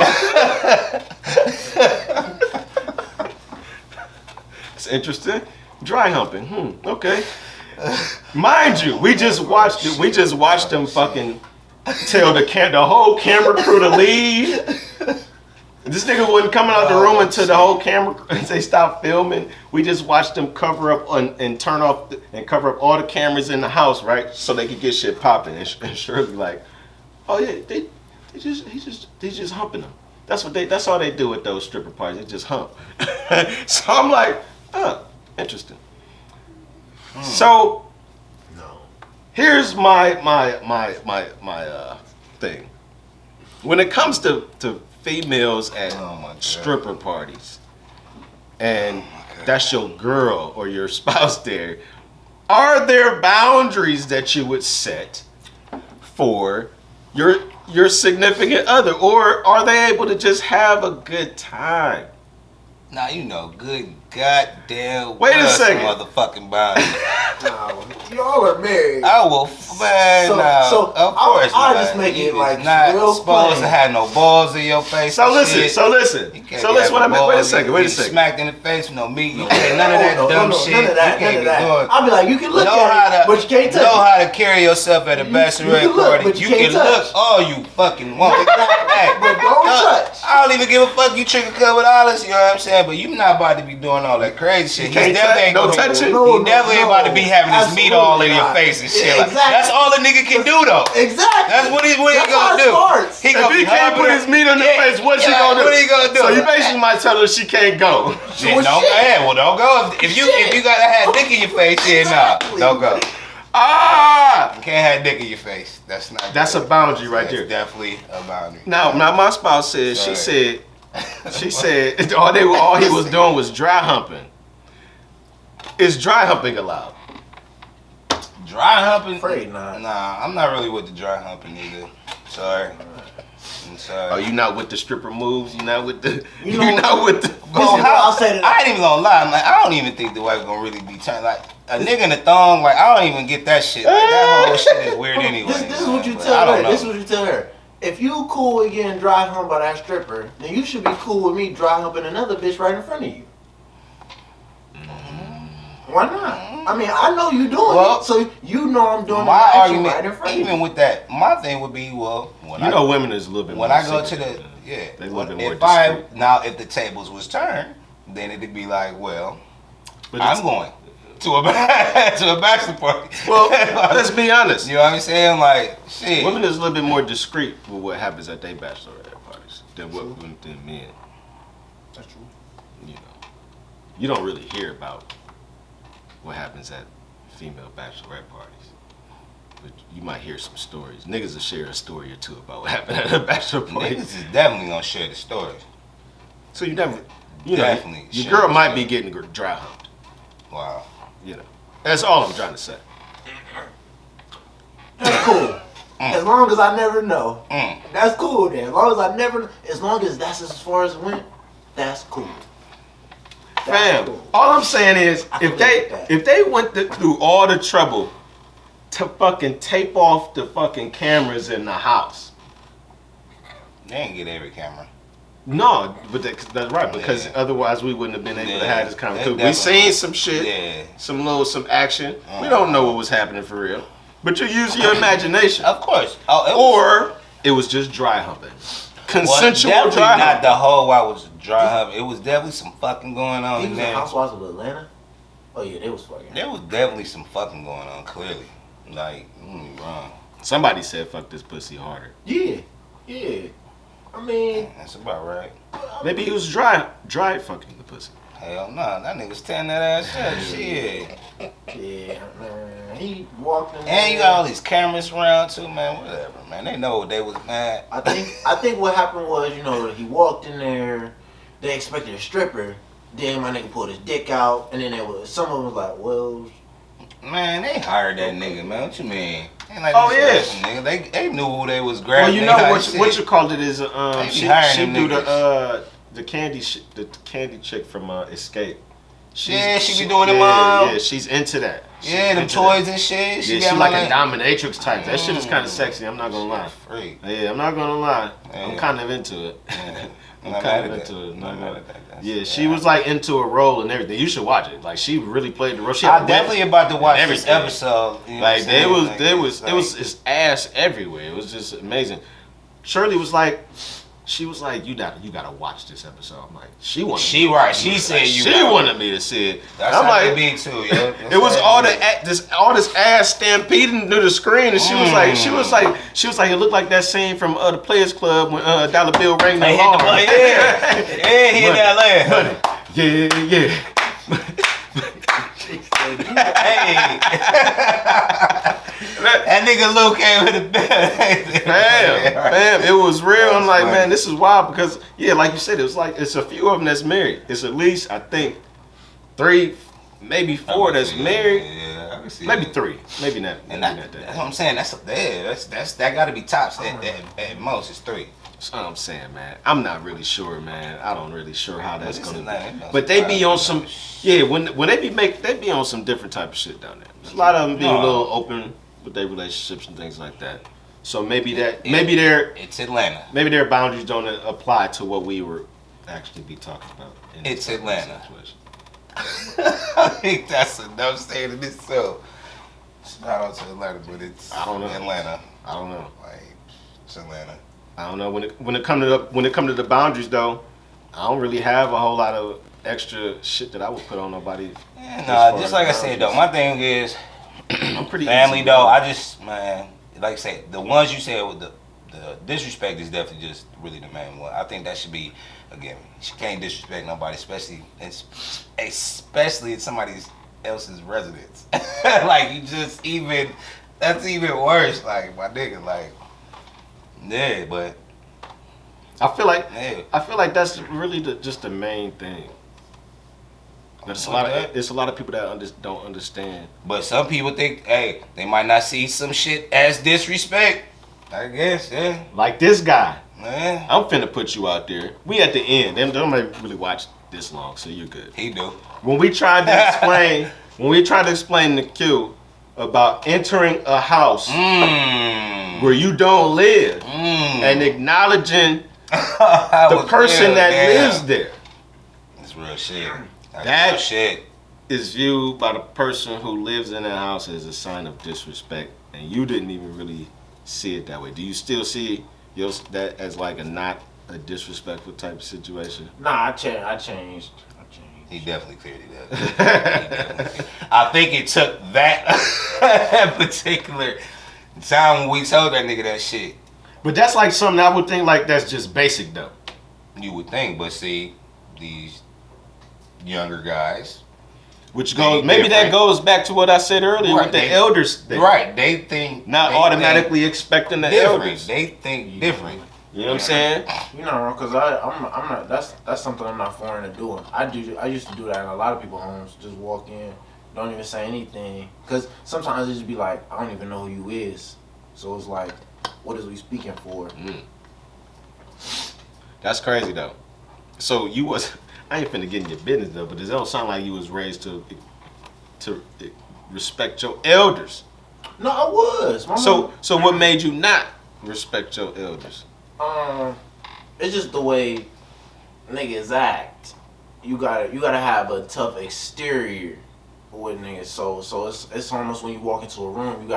it's interesting. Dry humping. Okay. Mind you, we just watched it. We just watched them fucking tell the whole camera crew to leave. This nigga wasn't coming out the room until the whole camera they stopped filming. We just watched them cover up and turn off and cover up all the cameras in the house, right? So they could get shit popping. And Shirley like, "Oh yeah, He's just humping them. That's all they do at those stripper parties. They just hump. So I'm like, interesting. So here's my thing. When it comes to females at stripper parties, and that's your girl or your spouse there, are there boundaries that you would set for your significant other, or are they able to just have a good time? Now you know, good goddamn. Wait a second. Motherfucking body. Y'all are married. I will, man. So of course, I'll not. just make You it like is not real supposed plain. to have no balls in your face. So and listen. shit. So listen. You can't So listen. have What I mean. balls. Wait a second. You Wait a get second. Smacked in the face with no meat. You can't none of that dumb shit. None of that. You can't None of be that. doing. I'll be like, you can look Know at how it, to, but you can't touch know it. how to carry yourself at a bachelorette can look, party. but you You can't can look touch. all you fucking want. Hey, But don't touch. I don't even give a fuck. You trigger cut with Alice, you know what I'm saying? But you not about to be doing all that crazy shit. He can't definitely ain't no gonna- touching? He definitely ain't about to be having his meat all in your Absolutely face and not. shit. Yeah, Like, exactly. that's all a nigga can do though. Exactly. That's what he That's how gonna it do. starts. He If gonna he be can't put humping his meat on the face, what's he gonna do? What he gonna do? So you basically might tell her she can't go. Yeah, don't go. If you gotta have dick in your face, yeah, nah, Exactly. don't go. Ah! You can't have dick in your face. That's not. That's good. a boundary right That's there. definitely a boundary. Now my spouse said, she said all he was doing was dry humping. Is dry humping allowed? Dry humping? Afraid not. Nah, I'm not really with the dry humping either. Sorry. I'm sorry. Are you not with the stripper moves? You not with the? You You know- not with the? Well, Listen, I'll say that. I ain't even gonna lie. Like, I don't even think the wife gonna really be turned. Like a nigga in the thong. Like I don't even get that shit. Like that whole shit is weird anyway. This is what you But I tell don't her. know. This is what you tell her. If you cool with getting dry humped by that stripper, then you should be cool with me dry humping another bitch right in front of you. Why not? I mean, I know you doing Well, it, so you know I'm doing My it argument, right in front of even you. with that, my thing would be, well, when You know, women is a little bit. when more I go to secretive. the yeah, They a little bit more if discreet. if the tables was turned, then it'd be like, well, But I'm going to a to a bachelor party. Well, let's be honest. You know what I'm saying? Like shit. Women is a little bit more discreet with what happens at their bachelorette parties than men. That's true. You know, you don't really hear about what happens at female bachelorette parties, but you might hear some stories. Niggas will share a story or two about what happened at a bachelor party. Niggas is definitely gonna share the story. So you never, you Definitely know, your share girl the might story. be getting dry humped. Wow. You know, that's all I'm trying to say. That's cool. As long as I never know. Mm. That's cool then. As long as that's as far as it went, that's cool. That's Fam, cool. all I'm saying is I can if live with that. they went through all the trouble to fucking tape off the fucking cameras in the house. They ain't get every camera. No, but that's right, because Yeah. otherwise we wouldn't have been able to Yeah. have this conversation. They We definitely- seen some shit, Yeah. some action. We don't know what was happening for real, but you use your imagination. Of course. Oh, it was, Or it was just dry humping, consensual definitely dry not humping. the whole I was dry humping. It was definitely some fucking going on He in was in there. Housewives of Atlanta. Oh yeah, they was fucking. There was definitely some fucking going on. Clearly, like you wrong. Somebody said, "Fuck this pussy harder." Yeah, yeah. I mean, That's about right. Maybe he was dry fucking the pussy. Hell no, that nigga's tearing that ass up. Shit. yeah, man. He walked in. And you there. got all these cameras around too, man. Whatever, man. They know they was mad. I think what happened was, he walked in there. They expected a stripper. Then my nigga pulled his dick out, and then some of them was like, well, Man, they hired that nigga, man. What you mean? Ain't like Oh, this yeah. nigga. They knew who they was Well, grabbing. you They know like what you shit. called it is They be she hiring do them the candy chick from Escape. Yeah, she be doing them, yeah, she's into that. She's Yeah, them into toys that. and shit. Yeah, got she like all a that- dominatrix type. That shit is kind of sexy. I'm not gonna lie. Freak. Yeah, I'm not gonna lie. I'm Yeah. kind of into it. I'm Not kind mad of at that. into it. Not Not mad gonna- at that. That's- Yeah, she was like into a role and everything. You should watch it. Like she really played the role. She had I'm a definitely whip about to watch and this everything. episode. You know Like what I'm there saying? was Like, it's ass everywhere. It was just amazing. Shirley was like, She was like, you gotta watch this episode. I'm like, she wanted She me. right. She said you. She wanted me to see it. That's I'm how like, they be too. Yeah. it was all this ass stampeding to the screen, and she was like, it looked like that scene from the Players Club when Dollar Bill rang the alarm. Yeah, hit that land. Yeah. Hey, that nigga Luke came with a bed. Fam, it was real. I'm like, man, this is wild because, yeah, like you said, it was like, it's a few of them that's married. It's at least, I think, 3, maybe 4 that's married. Yeah, I can see Maybe that. 3. Maybe not. And Maybe that, not that's that. what I'm saying. That got to be tops. At most, it's 3. That's what I'm saying, man. I'm not really sure, man. I don't really sure how that's It's gonna like- be. But they be on some, yeah. When they be on some different type of shit down there. There's a lot of them be a little open with their relationships and things like that. So maybe It's Atlanta. maybe their boundaries don't apply to what we were actually be talking about. In It's this Atlanta. situation. I think that's enough saying in itself. Shout out to Atlanta, but it's I don't know. Atlanta. I don't know. Like, it's Atlanta. I don't know when it come to the boundaries though. I don't really have a whole lot of extra shit that I would put on nobody. Yeah, as nah, far just as like I said though, my thing is I'm pretty family easy, though. man. I just, man, like I said, the ones you said with the disrespect is definitely just really the main one. I think that should be, again, you can't disrespect nobody, especially in somebody else's residence. Like you just that's even worse. Like my nigga, like yeah, but I feel yeah. like that's really just the main thing. There's a lot of people that don't understand. But some people think, hey, they might not see some shit as disrespect. I guess, yeah. Like this guy, Man, I'm finna put you out there. We at the end. They don't really watch this long, so you're good. he do. When we tried to explain to Q about entering a house where you don't live and acknowledging the person that lives there. It's real shit. That real shit. is viewed by the person who lives in that house as a sign of disrespect, and you didn't even really see it that way. Do you still see that as like not a disrespectful type of situation? Nah, I changed. He definitely cleared it up. I think it took that particular time when we told that nigga that shit. But that's like something I would think like that's just basic though. You would think, but see, these younger guys, Which They goes maybe that different. goes back to what I said earlier Right, with the they- elders thing. right? They think Not they automatically expecting the think different. elders. They think different. You know what I'm saying? You know, because I'm not. That's something I'm not foreign to doing. I used to do that in a lot of people's homes. Just walk in, don't even say anything. Because sometimes it just be like, I don't even know who you is. So it's like, what is we speaking for? That's crazy though. So you was I ain't finna get in your business though, but it don't sound like you was raised to respect your elders. No, I was. My mom- So what made you not respect your elders? It's just the way niggas act. You gotta have a tough exterior with niggas. So it's almost when you walk into a room, you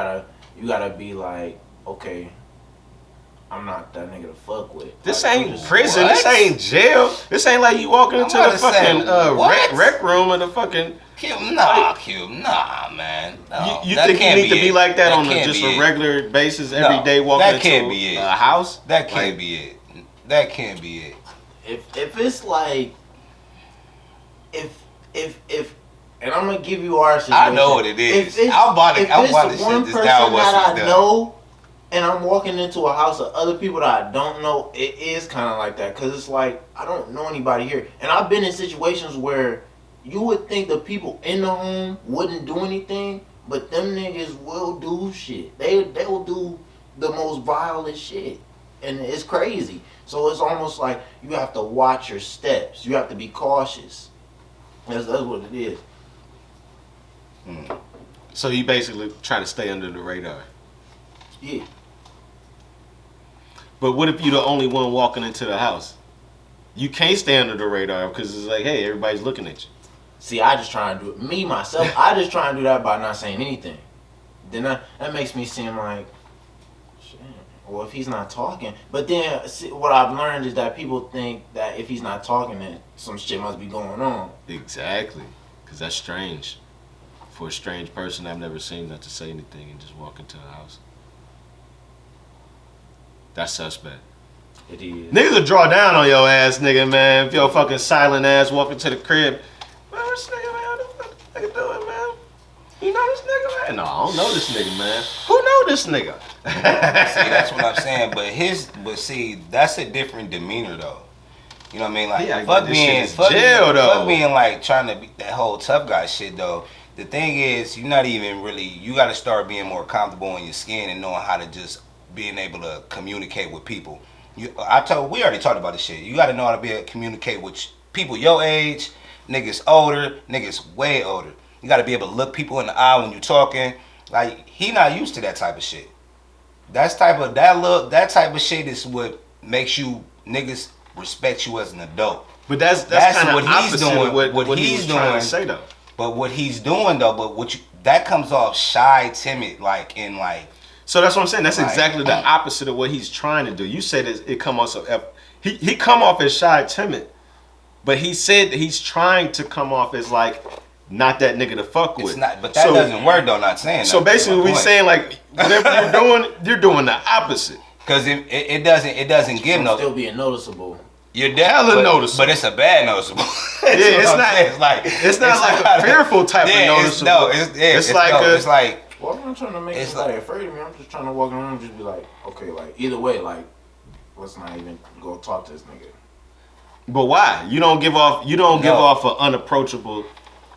gotta be like, okay, I'm not that nigga to fuck with. This Like, ain't you just- prison. What? This ain't jail. This ain't like you walking into about the to say, fucking what? rec room or the fucking. Cube, nah, man. No, You that think you can't need to be it. like that on can't just be a it. regular basis every day walking that into can't be it. a house? That can't Like, be it. That can't be it. If it's like, if and I'm gonna give you our situation. I know what it is. If I'm about to if shut one this person down once that I it's done. know, and I'm walking into a house of other people that I don't know, it is kind of like that. Cause it's like, I don't know anybody here, and I've been in situations where you would think the people in the home wouldn't do anything, but them niggas will do shit. They will do the most violent shit, and it's crazy. So it's almost like you have to watch your steps. You have to be cautious. That's what it is. So you basically try to stay under the radar. Yeah. But what if you're the only one walking into the house? You can't stay under the radar because it's like, hey, everybody's looking at you. See, I just try and do it. Me, myself, I just try and do that by not saying anything. Then that makes me seem like, shit. well, if he's not talking, but then see, what I've learned is that people think that if he's not talking, then some shit must be going on. Exactly, because that's strange. For a strange person, I've never seen that to say anything and just walk into a house. That's suspect. It is. Niggas will draw down on your ass, nigga, man. If your fucking silent ass walk into the crib, man, this nigga, man, what the nigga doing, man? You know this nigga, man? No, I don't know this nigga, man. Who know this nigga? See, that's what I'm saying. But see, that's a different demeanor though. You know what I mean? Like, Yeah, fuck this shit being, is fuck, jail, though. fuck being like trying to be that whole tough guy shit though. The thing is, you're not even really. You got to start being more comfortable in your skin and knowing how to just being able to communicate with people. We already talked about this shit. You got to know how to be able to communicate with people your age, niggas older, niggas way older. You got to be able to look people in the eye when you're talking. Like, he not used to that type of shit. That type of shit is what makes you niggas respect you as an adult. But that's kind of what he's doing. What he's trying to say though. But what he's doing though, that comes off shy, timid, like in like. So that's what I'm saying. That's like, exactly the opposite of what he's trying to do. You said it come off so he come off as shy, timid, but he said that he's trying to come off as like not that nigga to fuck with. It's not, but that doesn't work though. Not saying. So basically, we saying like whatever you're doing the opposite. Because it doesn't give no. Still being noticeable. You're hella noticeable, but it's a bad noticeable. It's not like a fearful type of noticeable. It's like. Well, I'm not trying to make anybody afraid of me. I'm just trying to walk around and just be like, okay, like either way, like let's not even go talk to this nigga. But why? You don't give off an unapproachable.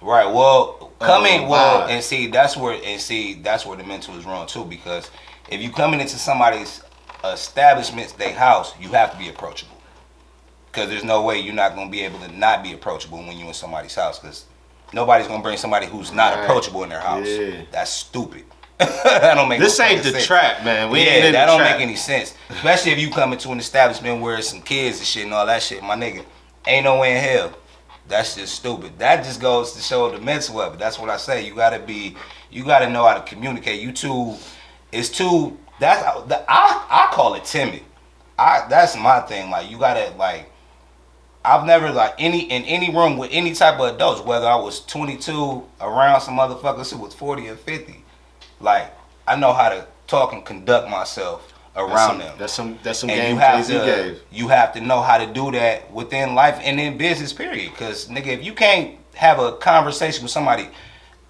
Right. Well, vibe. and see that's where the mental is wrong too, because if you coming into somebody's establishment, their house, you have to be approachable. Because there's no way you're not gonna be able to not be approachable when you're in somebody's house. Because nobody's gonna bring somebody who's not approachable in their house. Yeah. That's stupid. That don't make This no ain't the sense. trap, man. That don't make any sense. Especially if you come into an establishment where it's some kids and shit and all that shit. My nigga, ain't no way in hell. That's just stupid. That just goes to show the mental of it. That's what I say. You gotta know how to communicate. I call it timid. That's my thing. Like, you gotta, like, I've never, like, in any room with any type of adults, whether I was 22 around some motherfuckers who was 40 or 50, like, I know how to talk and conduct myself around them. That's some and game Jay-Z gave. you have to know how to do that within life and in business, period. Because, nigga, if you can't have a conversation with somebody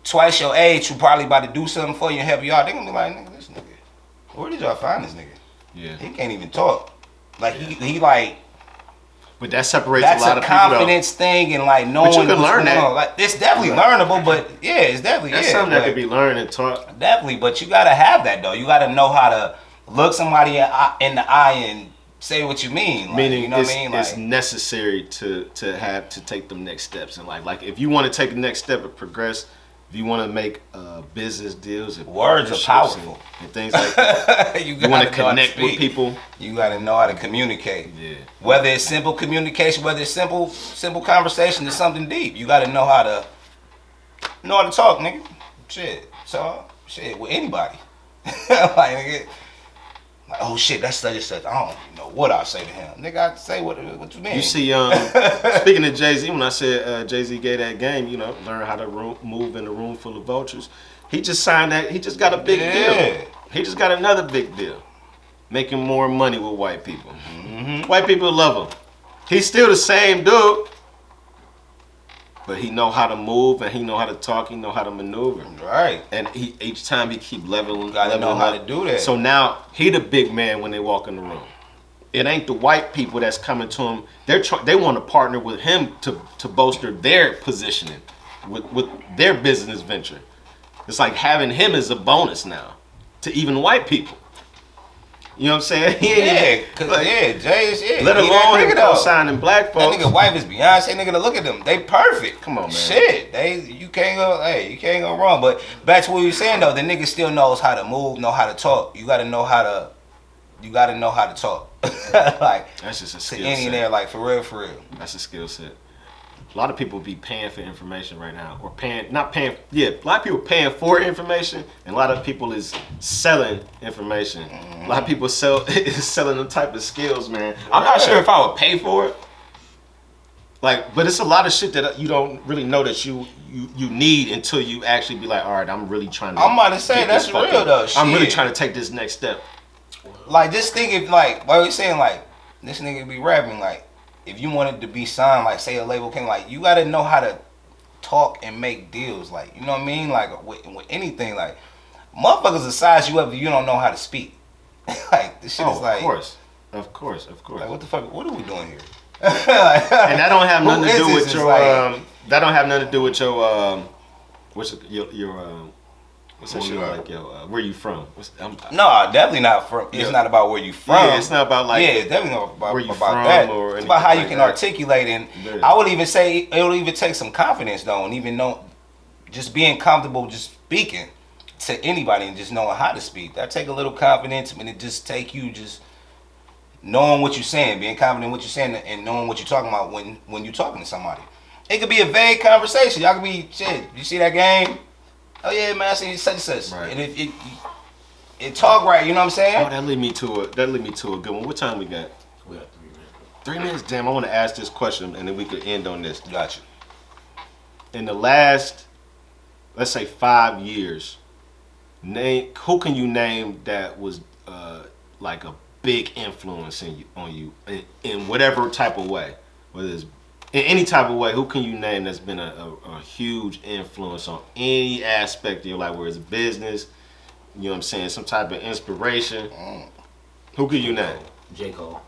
twice your age who probably about to do something for you and help you out, they're gonna be like, nigga, this nigga, where did y'all find this nigga? Yeah. He can't even talk. Like, he like, But that separates that's a lot a of people. confidence thing, and like knowing But you can what's learn going that. on. Like, it's definitely learnable, but yeah, it's definitely That's something that could be learned and taught. definitely. But you gotta have that though. You gotta know how to look somebody in the eye and say what you mean. Like, Meaning, you know what I mean? it's Like, necessary to take them next steps in life. Like, if you want to take the next step and progress, if you want to make business deals, and Words are partnerships powerful. and things like that. you You want to gotta know how connect with speak. people. You gotta know how to communicate. Yeah. Whether it's simple communication, whether it's simple conversation, or something deep, you gotta know how to talk, nigga. Shit. So shit with anybody. Like, nigga, like, oh shit, that's such and such. I don't even know what I say to him. Nigga, I say what you mean. You see, speaking of Jay-Z, when I said Jay-Z gave that game, learn how to move in a room full of vultures. He just signed that. He just got a big deal. He just got another big deal, making more money with white people. Mm-hmm. White people love him. He's still the same dude, but he know how to move and he know how to talk. He know how to maneuver. Right. And each time he keep leveling. Gotta know how up. to do that. So now he the big man when they walk in the room. It ain't the white people that's coming to him. They want to partner with him to bolster their positioning with their business venture. It's like having him as a bonus now to even white people. You know what I'm saying? Jay is Let he that alone nigga him though. co-signing black That folks. nigga wife is Beyonce, nigga. To look at them, they perfect. Come on, man. Shit, you can't go wrong. But back to what you were saying though, the nigga still knows how to move, know how to talk. You gotta know how to talk. Like, That's just a to skill any set. there, like for real. That's a skill set. a lot of people be paying for information right now, or not paying. Yeah, a lot of people paying for information, and a lot of people is selling information. A lot of people selling them type of skills, man. I'm not sure if I would pay for it. Like, but it's a lot of shit that you don't really know that you need until you actually be like, all right, I'm really trying to. I'm about to say that's real though. I'm really Shit. trying to take this next step. Like, just thinking, like, what we saying, like, this nigga be rapping, like, if you wanted to be signed, like, say a label came, like, you gotta know how to talk and make deals, like, you know what I mean? Like, with anything, like, motherfuckers will size you up if you don't know how to speak. Like, this shit is like, of course. like, what the fuck, what are we doing here? And that don't have nothing to do with your like, that don't have nothing to do with your what's your what's that shit like where you from? No, definitely not from. It's not about where you from. Yeah, it's not about like it's definitely not about, where you about from that. or it's about how you like can that. articulate, and I would even say it'll even take some confidence though, and even know just being comfortable just speaking to anybody and just knowing how to speak. That take a little confidence, and it just take you just knowing what you're saying, being confident in what you're saying, and knowing what you're talking about when you're talking to somebody. It could be a vague conversation. Y'all could be, shit, you see that game? Oh yeah, man, I see such and such. Right. And if it talk right, you know what I'm saying? Oh, that lead me to a good one. What time we got? We got 3 minutes. 3 minutes? Damn, I want to ask this question and then we could end on this. Gotcha. In the last, let's say 5 years, who can you name that was like a big influence on you in whatever type of way, whether it's in any type of way? Who can you name that's been a huge influence on any aspect of your life, whether it's business, you know what I'm saying, some type of inspiration? Who can you name? J. Cole.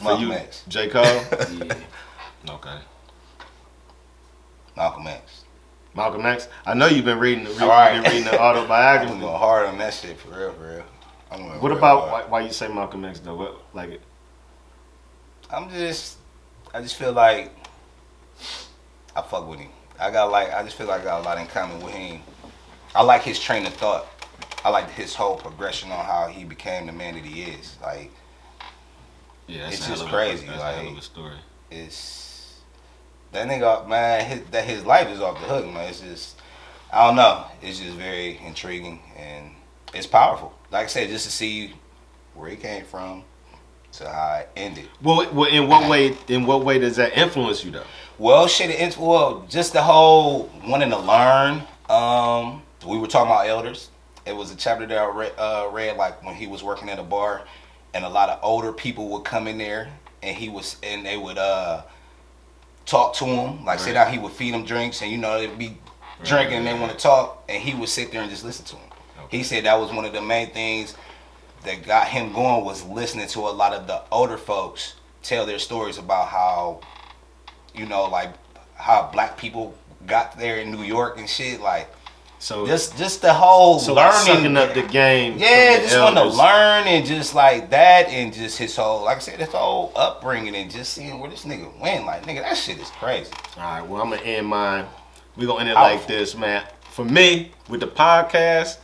Malcolm X. J. Cole? Yeah. Okay. Malcolm X. Malcolm X? I know you've been reading the Right. autobiography. I'm going hard on that shit for real, for real. What about why you say Malcolm X though? What, like, I just feel like I fuck with him. I just feel like I got a lot in common with him. I like his train of thought. I like his whole progression on how he became the man that he is. Like, yeah, it's just crazy. That's like, a hell of a story. It's that nigga, man. His life is off the hook, man. It's just, I don't know. It's just very intriguing and it's powerful. Like I said, just to see where he came from to how it ended. Well, in what way? In what way does that influence you though? Well, shit. Well, just the whole wanting to learn. We were talking about elders. It was a chapter that I read like when he was working at a bar, and a lot of older people would come in there, and they would talk to him. Like, sit down, he would feed them drinks, and they'd be drinking, and they want to talk, and he would sit there and just listen to them. Okay. He said that was one of the main things that got him going, was listening to a lot of the older folks tell their stories about how, like how black people got there in New York and shit. Like, so just the whole learning, like sucking up the game. Yeah, just want to learn and just like that, and just his whole, like I said, his whole upbringing and just seeing where this nigga went. Like, nigga, that shit is crazy. All right, well, I'm gonna end mine. We gonna end it like this, man. For me, with the podcast,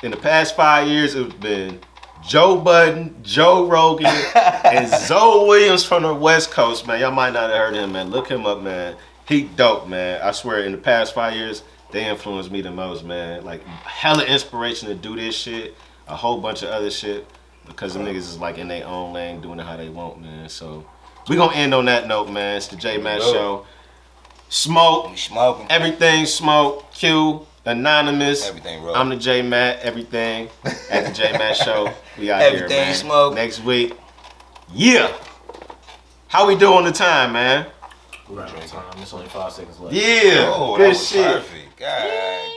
in the past 5 years, it's been Joe Budden, Joe Rogan, and Zoe Williams from the West Coast, man. Y'all might not have heard him, man. Look him up, man. He dope, man. I swear, in the past 5 years, they influenced me the most, man. Like, hella inspiration to do this shit, a whole bunch of other shit, because the niggas is like in their own lane, doing it how they want, man. So we gonna end on that note, man. It's the J Matt Show. Smoke, We smoking. everything smoke. Q, Anonymous. Everything roll. I'm the J Matt. Everything at the J Matt Show. We out Everything here, man. smoke. Next week. Yeah. How we doing the time, man? We're right on time. It's only 5 seconds left. Yeah. Oh, Good that was shit. perfect. God.